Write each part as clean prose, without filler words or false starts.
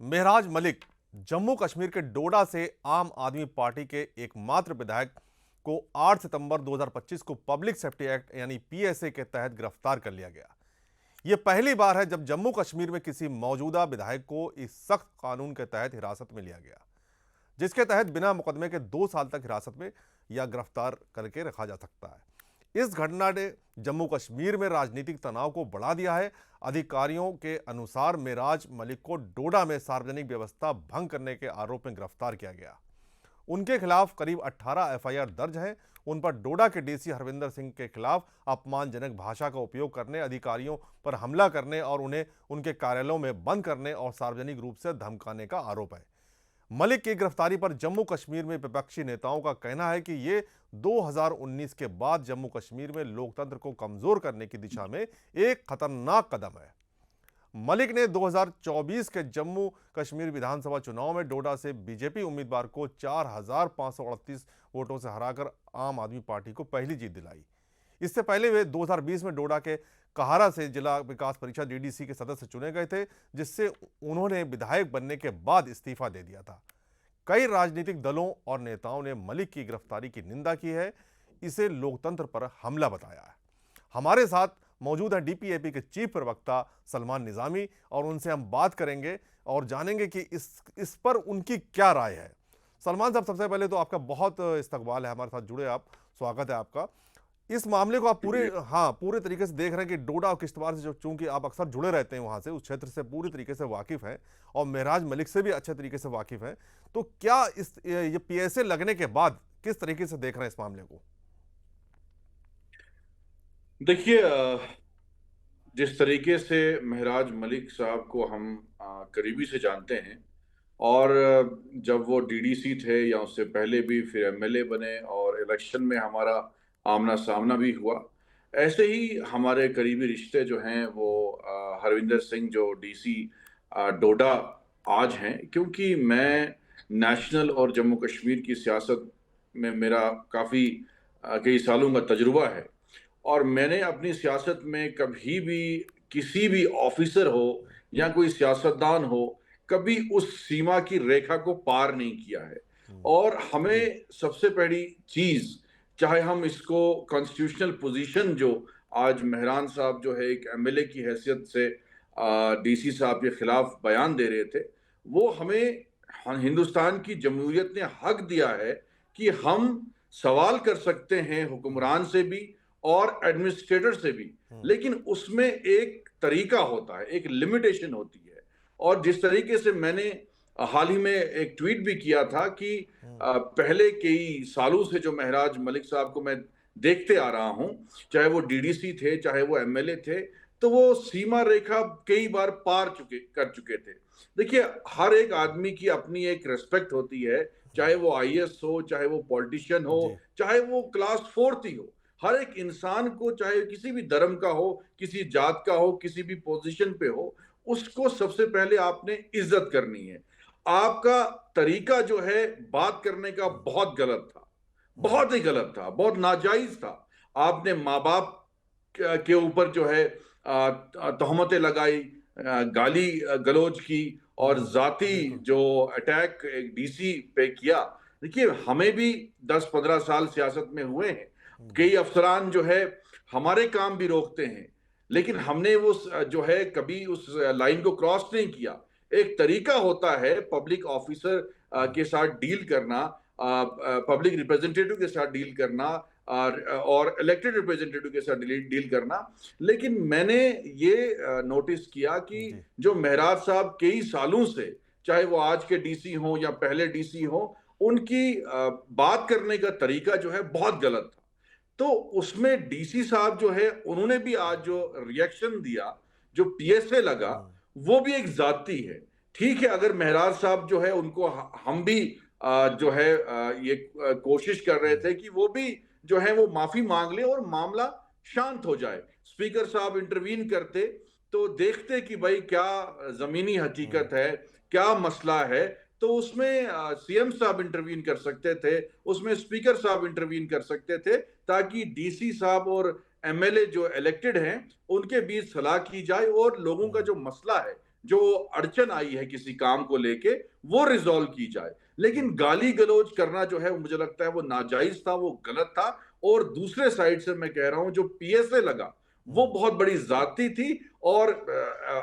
महराज मलिक जम्मू कश्मीर के डोडा से आम आदमी पार्टी के एकमात्र विधायक को 8 सितंबर 2025 को पब्लिक सेफ्टी एक्ट यानी पीएसए के तहत गिरफ्तार कर लिया गया। यह पहली बार है जब जम्मू कश्मीर में किसी मौजूदा विधायक को इस सख्त कानून के तहत हिरासत में लिया गया, जिसके तहत बिना मुकदमे के 2 साल तक हिरासत में या गिरफ्तार करके रखा जा सकता है। इस घटना ने जम्मू कश्मीर में राजनीतिक तनाव को बढ़ा दिया है। अधिकारियों के अनुसार महराज मलिक को डोडा में सार्वजनिक व्यवस्था भंग करने के आरोप में गिरफ्तार किया गया। उनके खिलाफ करीब 18 एफआईआर दर्ज हैं। उन पर डोडा के डीसी हरविंदर सिंह के खिलाफ अपमानजनक भाषा का उपयोग करने, अधिकारियों पर हमला करने और उन्हें उनके कार्यालयों में बंद करने और सार्वजनिक रूप से धमकाने का आरोप है। मलिक की गिरफ्तारी पर जम्मू कश्मीर में विपक्षी नेताओं का कहना है कि ये 2019 के बाद जम्मू कश्मीर में लोकतंत्र को कमजोर करने की दिशा में एक खतरनाक कदम है। मलिक ने 2024 के जम्मू कश्मीर विधानसभा चुनाव में डोडा से बीजेपी उम्मीदवार को 4538 वोटों से हराकर आम आदमी पार्टी को पहली जीत दिलाई। इससे पहले वे 2020 में डोडा के कहारा से जिला विकास परिषद डीडीसी के सदस्य चुने गए थे, जिससे उन्होंने विधायक बनने के बाद इस्तीफा दे दिया था। कई राजनीतिक दलों और नेताओं ने मलिक की गिरफ्तारी की निंदा की है, इसे लोकतंत्र पर हमला बताया है। हमारे साथ मौजूद हैं डीपीएपी के चीफ प्रवक्ता सलमान निजामी और उनसे हम बात करेंगे और जानेंगे कि इस पर उनकी क्या राय है। सलमान साहब, सबसे पहले तो आपका बहुत इस्तकबाल है, हमारे साथ जुड़े आप, स्वागत है आपका। इस मामले को आप पूरे तरीके से देख रहे हैं कि डोडा और किश्तवाड़ से जो, चूंकि आप अक्सर जुड़े रहते हैं वहां से, उस क्षेत्र से पूरी तरीके से वाकिफ हैं और महराज मलिक से भी अच्छे तरीके से वाकिफ हैं, तो क्या ये पीएसए लगने के बाद किस तरीके से देख रहे हैं इस मामले को? देखिए, जिस तरीके से महराज मलिक साहब को हम करीबी से जानते हैं और जब वो डीडीसी थे या उससे पहले भी फिर एमएलए बने और इलेक्शन में हमारा आमना सामना भी हुआ, ऐसे ही हमारे करीबी रिश्ते जो हैं वो हरविंदर सिंह जो डीसी डोडा आज हैं, क्योंकि मैं नेशनल और जम्मू कश्मीर की सियासत में मेरा काफ़ी कई सालों का तजुर्बा है और मैंने अपनी सियासत में कभी भी किसी भी ऑफिसर हो या कोई सियासतदान हो, कभी उस सीमा की रेखा को पार नहीं किया है। और हमें सबसे पहली चीज, चाहे हम इसको कॉन्स्टिट्यूशनल पोजीशन जो आज मेहरान साहब जो है एक एमएलए की हैसियत से डीसी साहब के खिलाफ बयान दे रहे थे, वो हमें हिंदुस्तान की जमहूरियत ने हक दिया है कि हम सवाल कर सकते हैं हुक्मरान से भी और एडमिनिस्ट्रेटर से भी, लेकिन उसमें एक तरीका होता है, एक लिमिटेशन होती है। और जिस तरीके से मैंने हाल ही में एक ट्वीट भी किया था कि पहले कई सालों से जो महराज मलिक साहब को मैं देखते आ रहा हूं, चाहे वो डीडीसी थे चाहे वो एमएलए थे, तो वो सीमा रेखा कई बार कर चुके थे। देखिए, हर एक आदमी की अपनी एक रेस्पेक्ट होती है, चाहे वो आईएएस हो, चाहे वो पॉलिटिशियन हो, चाहे वो क्लास फोर्थ ही हो। हर एक इंसान को, चाहे किसी भी धर्म का हो, किसी जात का हो, किसी भी पोजीशन पे हो, उसको सबसे पहले आपने इज्जत करनी है। आपका तरीका जो है बात करने का बहुत गलत था, बहुत ही गलत था, बहुत नाजायज था। आपने माँ बाप के ऊपर जो है तोहमतें लगाई, गाली गलौज की और जाती जो अटैक एक डीसी पे किया। देखिए, हमें भी 10-15 साल सियासत में हुए हैं, कई अफसरान जो है हमारे काम भी रोकते हैं, लेकिन हमने वो जो है कभी उस लाइन को क्रॉस नहीं किया। एक तरीका होता है पब्लिक ऑफिसर के साथ डील करना, पब्लिक रिप्रेजेंटेटिव के साथ डील करना और इलेक्टेड रिप्रेजेंटेटिव के साथ डील करना। लेकिन मैंने ये नोटिस किया कि जो महराज साहब कई सालों से, चाहे वो आज के डीसी हो या पहले डीसी हो, उनकी बात करने का तरीका जो है बहुत गलत था। तो उसमें डीसी साहब जो है उन्होंने भी आज जो रिएक्शन दिया, जो पीएसए लगा, वो भी एक जाती है। ठीक है, अगर महराज साहब जो है उनको हम भी जो है ये कोशिश कर रहे थे कि वो भी जो है वो माफी मांग ले और मामला शांत हो जाए। स्पीकर साहब इंटरवीन करते तो देखते कि भाई क्या जमीनी हकीकत है, क्या मसला है, तो उसमें सीएम साहब इंटरवीन कर सकते थे, उसमें स्पीकर साहब इंटरवीन कर सकते थे, ताकि डीसी साहब और एमएलए जो इलेक्टेड हैं उनके बीच सलाह की जाए और लोगों का जो मसला है, जो अड़चन आई है किसी काम को लेके वो रिजॉल्व की जाए। लेकिन गाली गलौज करना जो है मुझे लगता है वो नाजायज था, वो गलत था। और दूसरे साइड से मैं कह रहा हूं जो पीएसए लगा वो बहुत बड़ी जाती थी। और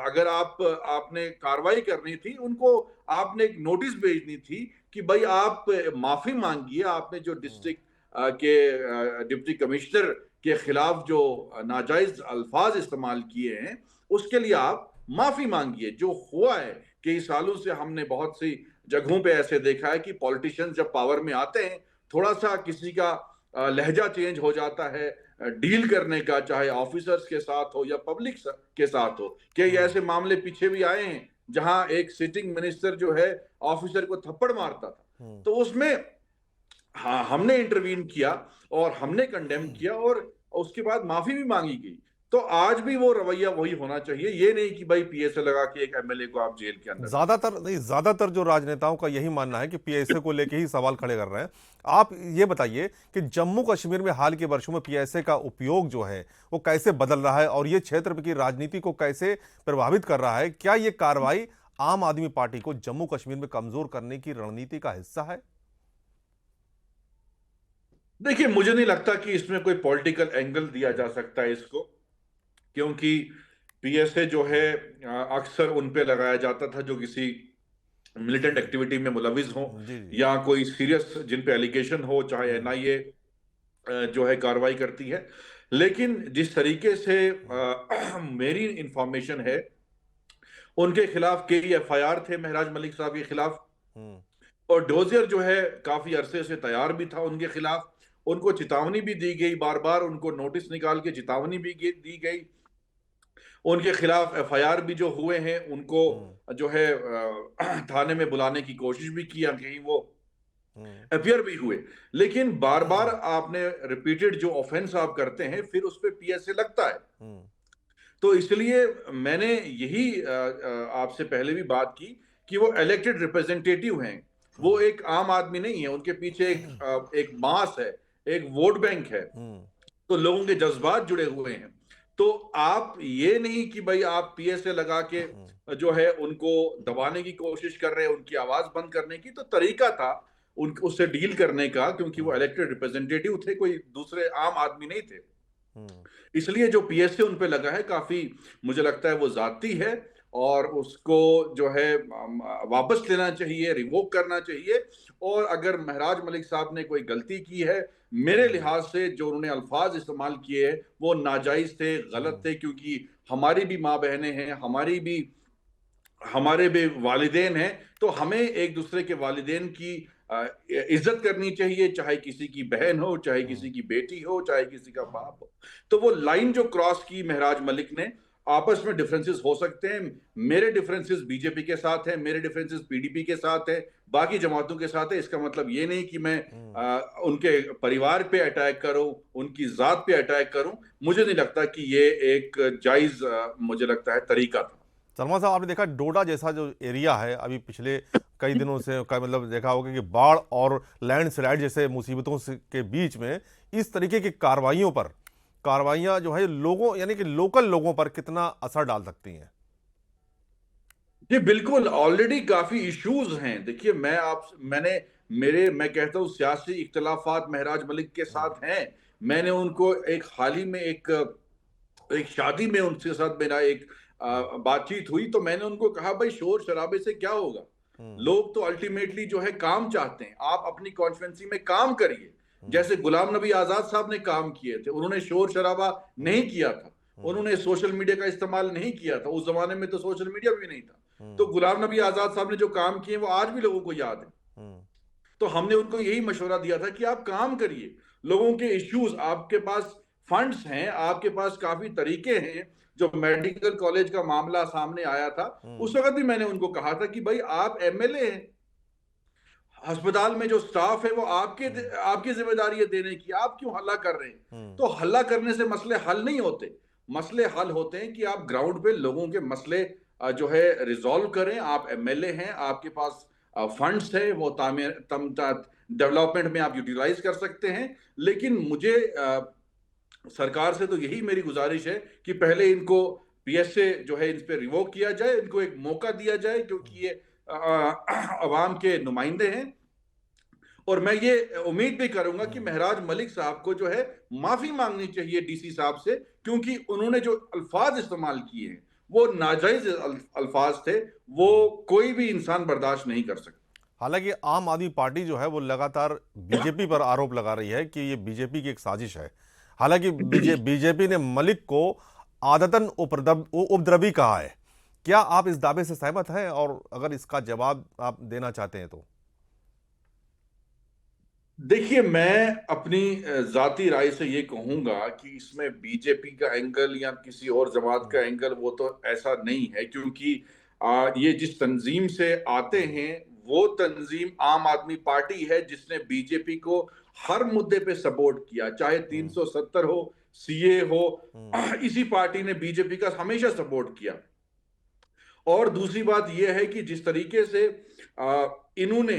अगर आपने कार्रवाई करनी थी उनको, आपने एक नोटिस भेजनी थी कि भाई आप माफी मांगिए, आपने जो डिस्ट्रिक्ट के डिप्टी कमिश्नर के खिलाफ जो नाजायज अल्फाज इस्तेमाल किए हैं उसके लिए आप माफी मांगिए। जो हुआ है कई सालों से हमने बहुत सी जगहों पे ऐसे देखा है कि पॉलिटिशियंस जब पावर में आते हैं थोड़ा सा किसी का लहजा चेंज हो जाता है डील करने का, चाहे ऑफिसर्स के साथ हो या पब्लिक के साथ हो। कई ऐसे मामले पीछे भी आए हैं जहां एक सिटिंग मिनिस्टर जो है ऑफिसर को थप्पड़ मारता था, तो उसमें हाँ हमने इंटरवीन किया और हमने कंडेम किया और उसके बाद माफी भी मांगी गई। तो आज भी वो रवैया वही होना चाहिए, ये नहीं कि भाई पीएसए लगा के एक एमएलए को आप जेल के अंदर डाल। ज्यादातर नहीं, ज्यादातर जो राजनेताओं का यही मानना है कि पीएसए को लेके ही सवाल खड़े कर रहे हैं। आप ये बताइए कि जम्मू कश्मीर में हाल के वर्षों में पीएसए का उपयोग जो है वो कैसे बदल रहा है और ये क्षेत्र की राजनीति को कैसे प्रभावित कर रहा है? क्या ये कार्रवाई आम आदमी पार्टी को जम्मू कश्मीर में कमजोर करने की रणनीति का हिस्सा है? देखिए मुझे नहीं लगता कि इसमें कोई पॉलिटिकल एंगल दिया जा सकता है इसको, क्योंकि पीएसए जो है अक्सर उन पे लगाया जाता था जो किसी मिलिटेंट एक्टिविटी में मुलविस हो जी जी। या कोई सीरियस जिन पे एलिगेशन हो, चाहे एनआईए जो है कार्रवाई करती है। लेकिन जिस तरीके से मेरी इंफॉर्मेशन है उनके खिलाफ कई एफआईआर थे महराज मलिक साहब के खिलाफ, हम्म। और डोजियर जो है काफी अरसे से तैयार भी था उनके खिलाफ। उनको चेतावनी भी दी गई, बार बार उनको नोटिस निकाल के चेतावनी भी दी गई। उनके खिलाफ एफआईआर भी जो हुए हैं उनको हम्म। जो है थाने में बुलाने की कोशिश भी किया, कहीं वो हम्म। अपियर भी हुए। लेकिन बार बार आपने रिपीटेड जो ऑफेंस आप करते हैं फिर उस पर पीएसए लगता है। हम्म। तो इसलिए मैंने यही आपसे पहले भी बात की कि वो इलेक्टेड रिप्रेजेंटेटिव हैं, वो एक आम आदमी नहीं है, उनके पीछे एक मास है, एक वोट बैंक है, हम्म। तो लोगों के जज्बात जुड़े हुए हैं। तो आप ये नहीं कि भाई आप पीएसए लगा के जो है उनको दबाने की कोशिश कर रहे हैं, उनकी आवाज बंद करने की। तो तरीका था उन उससे डील करने का, क्योंकि वो इलेक्टेड रिप्रेजेंटेटिव थे, कोई दूसरे आम आदमी नहीं थे। हम्म। इसलिए जो पीएसए उन पे लगा है काफी मुझे लगता है वो जाती है, और उसको जो है वापस लेना चाहिए, रिवोक करना चाहिए। और अगर महराज मलिक साहब ने कोई गलती की है, मेरे लिहाज से जो उन्होंने अल्फाज इस्तेमाल किए हैं वो नाजायज थे, गलत थे, क्योंकि हमारी भी माँ बहनें हैं, हमारे भी वालिदैन हैं। तो हमें एक दूसरे के वालिदैन की इज्जत करनी चाहिए, चाहे किसी की बहन हो, चाहे किसी की बेटी हो, चाहे किसी का बाप हो। तो वो लाइन जो क्रॉस की महराज मलिक ने, आपस में डिफरेंसेस हो सकते हैं, मेरे डिफरेंसेस बीजेपी के साथ हैं, मेरे डिफरेंसेस पीडीपी के साथ हैं, बाकी जमातों के साथ है। इसका मतलब ये नहीं कि मैं उनके परिवार पे अटैक करूं, उनकी जात पे अटैक करूं। मुझे नहीं लगता कि ये एक जायज मुझे लगता है तरीका था। शर्मा साहब, आपने देखा डोडा जैसा जो एरिया है, अभी पिछले कई दिनों से मतलब देखा होगा कि बाढ़ और लैंडस्लाइड जैसे मुसीबतों के बीच में इस तरीके की कार्रवाइयां जो है लोगों यानी कि लोकल लोगों पर कितना असर डाल सकती हैं? जी बिल्कुल, ऑलरेडी काफी इश्यूज हैं। देखिए मैं कहता हूं सियासी इख्तलाफात महराज मलिक के साथ हैं। मैंने उनको एक हाल ही में एक शादी में उनके साथ मेरा एक बातचीत हुई, तो मैंने उनको कहा भाई शोर शराबे से क्या होगा, लोग तो अल्टीमेटली जो है काम चाहते हैं, आप अपनी कॉन्स्टिट्यूंसी में काम करिए। जैसे गुलाम नबी आजाद साहब ने काम किए थे, उन्होंने शोर शराबा नहीं किया था, उन्होंने सोशल मीडिया का इस्तेमाल नहीं किया था, उस जमाने में तो सोशल मीडिया भी नहीं था। तो गुलाम नबी आजाद साहब ने जो काम किए वो आज भी लोगों को याद है। तो हमने उनको यही मशवरा दिया था कि आप काम करिए, लोगों के इश्यूज, आपके पास फंड्स हैं, आपके पास काफी तरीके हैं। जो मेडिकल कॉलेज का मामला सामने आया था उस वक्त भी मैंने उनको कहा था कि भाई आप एमएलए हैं, अस्पताल में जो स्टाफ है वो आपकी जिम्मेदारी है देने की, आप क्यों हल्ला कर रहे हैं? तो हल्ला करने से मसले हल नहीं होते। मसले हल होते हैं कि आप ग्राउंड पे लोगों के मसले जो है रिजॉल्व करें। आप एमएलए हैं, आपके पास फंड्स है, वो डेवलपमेंट में आप यूटिलाइज कर सकते हैं। लेकिन मुझे सरकार से तो यही मेरी गुजारिश है कि पहले इनको पीएसए जो है इन पे रिवोक किया जाए, इनको एक मौका दिया जाए, क्योंकि ये अवाम के नुमाइंदे हैं। और मैं ये उम्मीद भी करूंगा कि महराज मलिक साहब को जो है माफी मांगनी चाहिए डीसी साहब से, क्योंकि उन्होंने जो अल्फाज इस्तेमाल किए हैं वो नाजायज अल्फाज थे, वो कोई भी इंसान बर्दाश्त नहीं कर सकता। हालांकि आम आदमी पार्टी जो है वो लगातार बीजेपी पर आरोप लगा रही है कि ये बीजेपी की एक साजिश है। हालांकि बीजेपी ने मलिक को आदतन उपद्रवी कहा है। क्या आप इस दावे से सहमत हैं, और अगर इसका जवाब आप देना चाहते हैं तो? देखिए, मैं अपनी जाती राय से ये कहूंगा कि इसमें बीजेपी का एंगल या किसी और जमात का एंगल वो तो ऐसा नहीं है, क्योंकि ये जिस तंजीम से आते हैं वो तंजीम आम आदमी पार्टी है, जिसने बीजेपी को हर मुद्दे पे सपोर्ट किया, चाहे 370 हो, सीए हो, इसी पार्टी ने बीजेपी का हमेशा सपोर्ट किया। और दूसरी बात यह है कि जिस तरीके से इन्होंने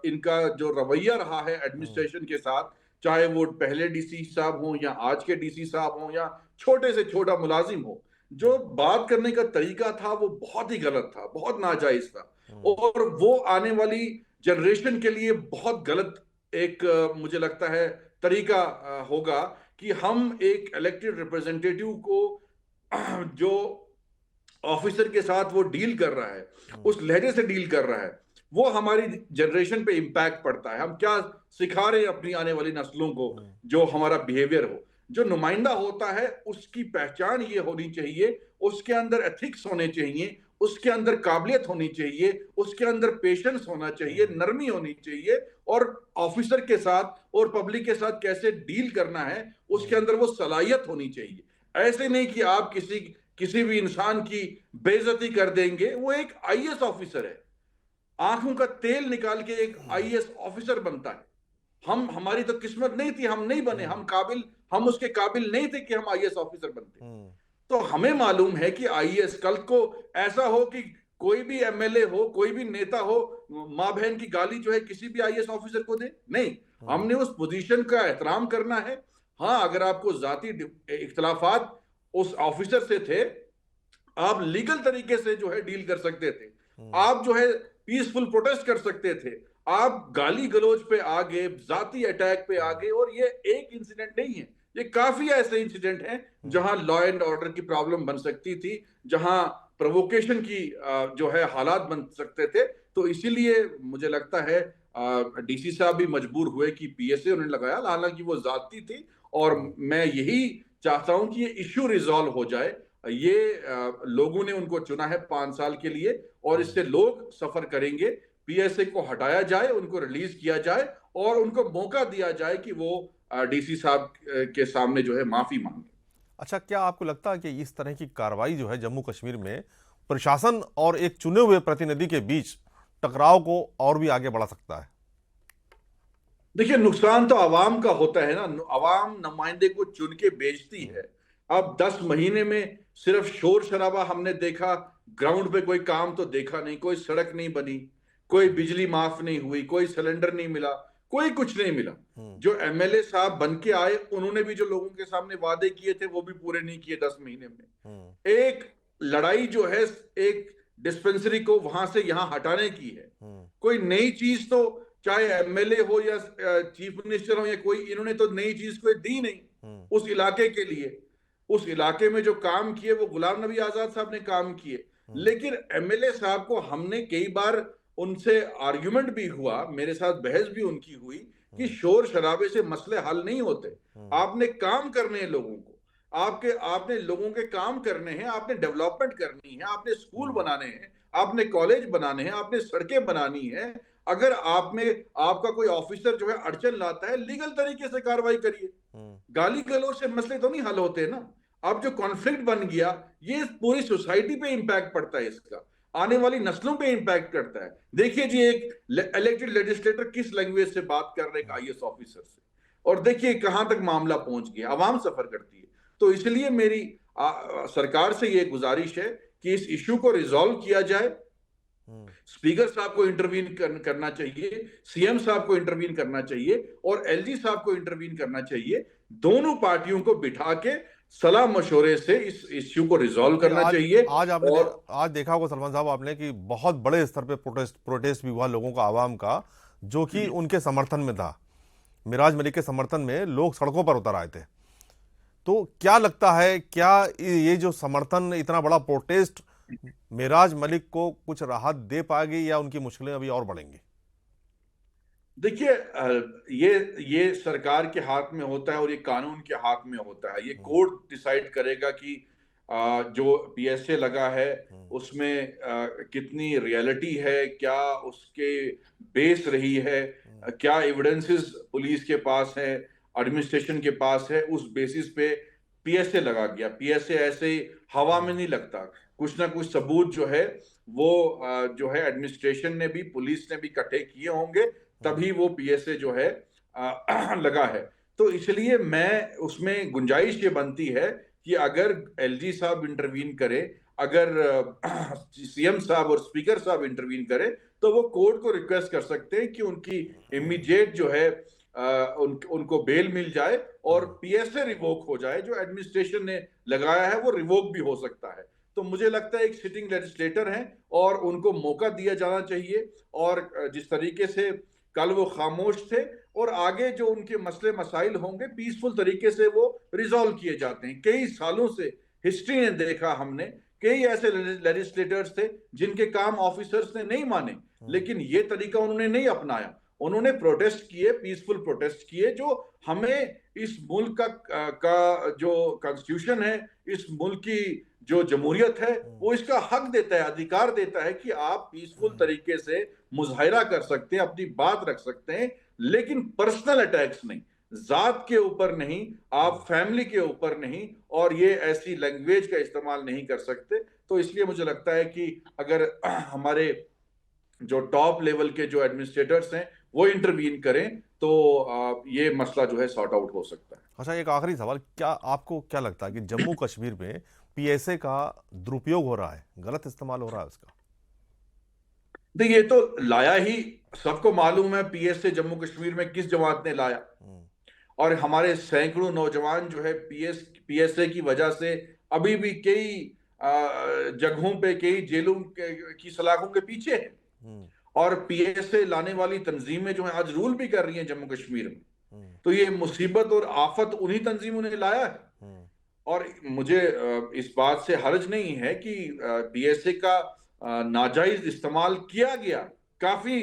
इनका जो रवैया रहा है एडमिनिस्ट्रेशन के साथ, चाहे वो पहले डीसी साहब हो या आज के डीसी साहब हो या छोटे से छोटा मुलाजिम हो, जो बात करने का तरीका था वो बहुत ही गलत था, बहुत नाजायज था, और वो आने वाली जनरेशन के लिए बहुत गलत एक मुझे लगता है तरीका होगा कि हम एक इलेक्टेड रिप्रेजेंटेटिव को जो ऑफिसर के साथ वो डील कर रहा है, उस लहजे से डील कर रहा है, वो हमारी जनरेशन पे इंपैक्ट पड़ता है। हम क्या सिखा रहे हैं अपनी आने वाली नस्लों को, जो हमारा बिहेवियर हो। जो नुमाइंदा होता है उसकी पहचान ये होनी चाहिए, उसके अंदर एथिक्स होने चाहिए, उसके अंदर काबिलियत होनी चाहिए, उसके अंदर पेशेंस होना चाहिए, नरमी होनी चाहिए, और ऑफिसर के साथ और पब्लिक के साथ कैसे डील करना है उसके अंदर वो सलाहियत होनी चाहिए। ऐसे नहीं कि आप किसी भी इंसान की बेइज्जती कर देंगे। वो एक आईएएस ऑफिसर है, आंखों का तेल निकाल के एक आईएएस ऑफिसर बनता है। हमारी तो किस्मत नहीं थी, हम नहीं बने, हम उसके काबिल नहीं थे कि हम आईएएस ऑफिसर बनते। तो हमें मालूम है कि आईएएस कल को ऐसा हो कि कोई भी एमएलए हो, कोई भी नेता हो, माँ बहन की गाली जो है किसी भी आईएएस ऑफिसर को दे, नहीं। हमने उस पोजीशन का एहतराम करना है। हाँ, अगर आपको जाती इख्तलाफात उस ऑफिसर से थे, आप लीगल तरीके से जो है डील कर सकते थे, आप जो है पीसफुल प्रोटेस्ट कर सकते थे, आप गाली गलौज पे आ गए, जाती अटैक पे आ गए। और ये एक इंसिडेंट नहीं है, ये काफी ऐसे इंसिडेंट हैं जहां लॉ एंड ऑर्डर की प्रॉब्लम बन सकती थी, जहां प्रोवोकेशन की जो है हालात बन सकते थे। तो इसीलिए मुझे लगता है डीसी साहब भी मजबूर हुए कि पीएसए उन्होंने लगाया, हालांकि वो जाती थी। और मैं यही चाहता हूं कि ये इश्यू रिजॉल्व हो जाए। ये लोगों ने उनको चुना है 5 साल के लिए, और इससे लोग सफर करेंगे। पीएसए को हटाया जाए, उनको रिलीज किया जाए, और उनको मौका दिया जाए कि वो डीसी साहब के सामने जो है माफी मांगे। अच्छा, क्या आपको लगता है कि इस तरह की कार्रवाई जो है जम्मू कश्मीर में प्रशासन और एक चुने हुए प्रतिनिधि के बीच टकराव को और भी आगे बढ़ा सकता है? देखिए, नुकसान तो आवाम का होता है ना, आवाम नुमाइंदे को चुन के भेजती है। अब 10 महीने में सिर्फ शोर शराबा हमने देखा, ग्राउंड पे कोई काम तो देखा नहीं, कोई सड़क नहीं बनी, कोई बिजली माफ नहीं हुई, कोई सिलेंडर नहीं मिला, कोई कुछ नहीं मिला। जो एमएलए साहब बन के आए, उन्होंने भी जो लोगों के सामने वादे किए थे वो भी पूरे नहीं किए 10 महीने में। एक लड़ाई जो है एक डिस्पेंसरी को वहां से यहां हटाने की है, कोई नई चीज तो चाहे एमएलए हो या चीफ मिनिस्टर हो या कोई, इन्होंने तो नई चीज कोई दी नहीं उस इलाके के लिए। उस इलाके में जो काम किए वो गुलाम नबी आजाद साहब ने काम किए। लेकिन एमएलए साहब को हमने कई बार उनसे आर्गुमेंट भी हुआ, मेरे साथ बहस भी उनकी हुई कि शोर शराबे से मसले हल नहीं होते। आपने काम करने हैं लोगों को, आपने लोगों के काम करने हैं, आपने डेवलपमेंट करनी है, आपने स्कूल बनाने हैं, आपने कॉलेज बनाने हैं, आपने सड़कें बनानी है। अगर आपका कोई ऑफिसर जो है अड़चन लाता है, लीगल तरीके से कार्रवाई करिए। गाली गलौज से मसले तो नहीं हल होते ना। अब जो कॉन्फ्लिक्ट बन गया, ये पूरी सोसाइटी पे इंपैक्ट पड़ता है, इसका आने वाली नस्लों पे इंपैक्ट करता है। देखिए जी, एक इलेक्टेड लेजिस्लेटर किस लैंग्वेज से बात कर रहे हैं आईएएस ऑफिसर से, और देखिए कहां तक मामला पहुंच गया, आवाम सफर करती है। तो इसलिए मेरी सरकार से ये गुजारिश है कि इस इश्यू को रिजॉल्व किया जाए। स्पीकर साहब को इंटरवीन करना चाहिए, सीएम साहब को इंटरवीन करना चाहिए, और एलजी साहब को इंटरवीन करना चाहिए। दोनों पार्टियों को बिठा के सलाह मशवरे से इस इश्यू को रिजॉल्व नहीं, करना आज चाहिए। आज आपने और आज देखा होगा सलमान साहब आपने कि बहुत बड़े स्तर पे प्रोटेस्ट भी हुआ लोगों का, आवाम का, जो कि उनके समर्थन में था। मिराज मलिक के समर्थन में लोग सड़कों पर उतर आए थे। तो क्या लगता है, क्या ये जो समर्थन, इतना बड़ा प्रोटेस्ट मिराज मलिक को कुछ राहत दे पाएगी या उनकी मुश्किलें अभी और बढ़ेंगी? देखिए, ये सरकार के हाथ में होता है और ये कानून के हाथ में होता है। ये कोर्ट डिसाइड करेगा कि जो पीएसए लगा है उसमें कितनी रियलिटी है, क्या उसके बेस रही है, क्या एविडेंसेस पुलिस के पास है, एडमिनिस्ट्रेशन के पास है। उस बेसिस पे पीएसए लगा गया। पीएसए ऐसे ही हवा में नहीं लगता। कुछ ना कुछ सबूत जो है वो जो है एडमिनिस्ट्रेशन ने भी, पुलिस ने भी इकट्ठे किए होंगे, तभी वो पीएसए जो है लगा है। तो इसलिए मैं उसमें गुंजाइश ये बनती है कि अगर एलजी साहब इंटरवीन करे, अगर सीएम साहब और स्पीकर साहब इंटरवीन करे, तो वो कोर्ट को रिक्वेस्ट कर सकते हैं कि उनकी इमीडिएट जो है उनको बेल मिल जाए और पीएसए रिवोक हो जाए। जो एडमिनिस्ट्रेशन ने लगाया है वो रिवोक भी हो सकता है। तो मुझे लगता है एक सिटिंग लेजिस्लेटर हैं और उनको मौका दिया जाना चाहिए। और जिस तरीके से कल वो खामोश थे, और आगे जो उनके मसले मसाइल होंगे पीसफुल तरीके से वो रिजॉल्व किए जाते हैं। कई सालों से हिस्ट्री ने देखा हमने, कई ऐसे लेजिस्लेटर्स थे जिनके काम ऑफिसर्स ने नहीं माने, लेकिन ये तरीका उन्होंने नहीं अपनाया। उन्होंने प्रोटेस्ट किए, पीसफुल प्रोटेस्ट किए, जो हमें इस मुल्क का जो कॉन्स्टिट्यूशन है, इस मुल्क की जो जमहूरियत है, वो इसका हक देता है, अधिकार देता है कि आप पीसफुल तरीके से मुजाहिरा कर सकते हैं, अपनी बात रख सकते हैं, लेकिन पर्सनल अटैक्स नहीं, जात के ऊपर नहीं, आप फैमिली के ऊपर नहीं, और ये ऐसी लैंग्वेज का इस्तेमाल नहीं कर सकते। तो इसलिए मुझे लगता है कि अगर हमारे जो टॉप लेवल के जो एडमिनिस्ट्रेटर्स हैं वो इंटरवीन करें तो ये मसला जो है सॉर्ट आउट हो सकता है। अच्छा, एक आखिरी सवाल, क्या आपको क्या लगता है कि जम्मू कश्मीर में पीएसए का दुरुपयोग हो रहा है, गलत इस्तेमाल हो रहा है उसका? देखिए, ये तो लाया ही सबको मालूम है, पीएसए जम्मू कश्मीर में किस जमात ने लाया। और हमारे सैकड़ों नौजवान जो है पीएसए की वजह से अभी भी कई जगहों पे, कई जेलों की सलाखों के पीछे है। और पीएसए लाने वाली तंजीमें जो है आज रूल भी कर रही हैं जम्मू कश्मीर में। तो ये मुसीबत और आफत उन्हीं तंजीमों ने लाया है। और मुझे इस बात से हर्ज नहीं है कि पीएसए का नाजायज इस्तेमाल किया गया। काफी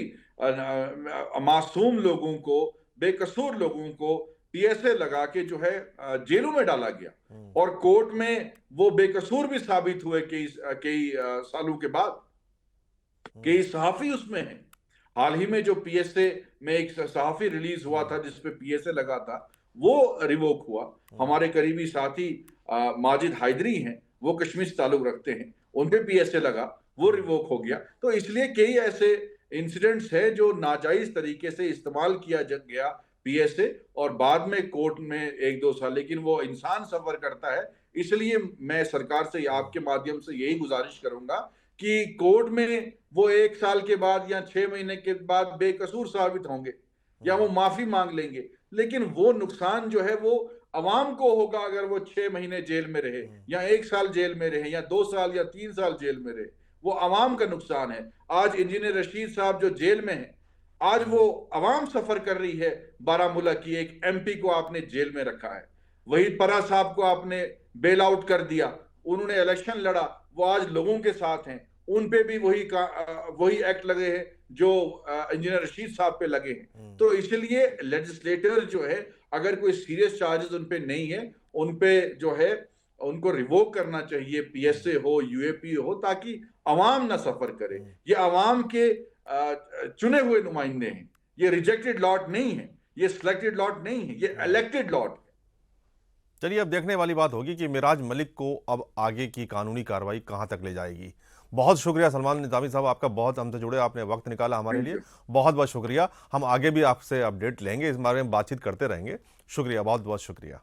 मासूम लोगों को, बेकसूर लोगों को पीएसए लगा के जो है जेलों में डाला गया, और कोर्ट में वो बेकसूर भी साबित हुए कई सालों के बाद। कई सहाफी उसमें हैं। हाल ही में जो पीएसए में एक सहाफी रिलीज हुआ था जिसपे पीएसए लगा था, वो रिवोक हुआ। हमारे करीबी साथी माजिद हैदरी हैं, वो कश्मीर से ताल्लुक रखते हैं, उन पे पीएसए लगा, वो रिवोक हो गया। तो इसलिए कई ऐसे इंसिडेंट्स है जो नाजायज तरीके से इस्तेमाल किया गया पीएसए, और बाद में कोर्ट में 1-2 साल, लेकिन वो इंसान सफर करता है। इसलिए मैं सरकार से आपके माध्यम से यही गुजारिश करूंगा कि कोर्ट में वो 1 साल के बाद या 6 महीने के बाद बेकसूर साबित होंगे या वो माफी मांग लेंगे, लेकिन वो नुकसान जो है वो अवाम को होगा अगर वो 6 महीने जेल में रहे या 1 साल जेल में रहे या 2 साल या 3 साल जेल में रहे। वो अवाम का नुकसान है। आज इंजीनियर रशीद साहब जो जेल में है, आज वो अवाम सफर कर रही है। बारामूला की एक एमपी को आपने जेल में रखा है, वही परा साहब को आपने बेल आउट कर दिया, उन्होंने इलेक्शन लड़ा, वो आज लोगों के साथ हैं, उन पे भी वही एक्ट लगे हैं जो इंजीनियर रशीद साहब पे लगे हैं। तो इसलिए लेजिस्लेटर जो है, अगर कोई सीरियस चार्जेस उन पे नहीं है, उन पे जो है उनको रिवोक करना चाहिए, पीएसए हो, यूएपी हो, ताकि अवाम ना सफर करे। ये अवाम के चुने हुए नुमाइंदे हैं, ये रिजेक्टेड लॉट नहीं है, ये सिलेक्टेड लॉट नहीं है, ये इलेक्टेड लॉट है। चलिए, अब देखने वाली बात होगी कि मिराज मलिक को अब आगे की कानूनी कार्रवाई कहां तक ले जाएगी। बहुत शुक्रिया सलमान निजामी साहब, आपका बहुत हमसे जुड़े, आपने वक्त निकाला हमारे लिए, बहुत बहुत शुक्रिया। हम आगे भी आपसे अपडेट लेंगे, इस बारे में बातचीत करते रहेंगे। शुक्रिया, बहुत बहुत शुक्रिया।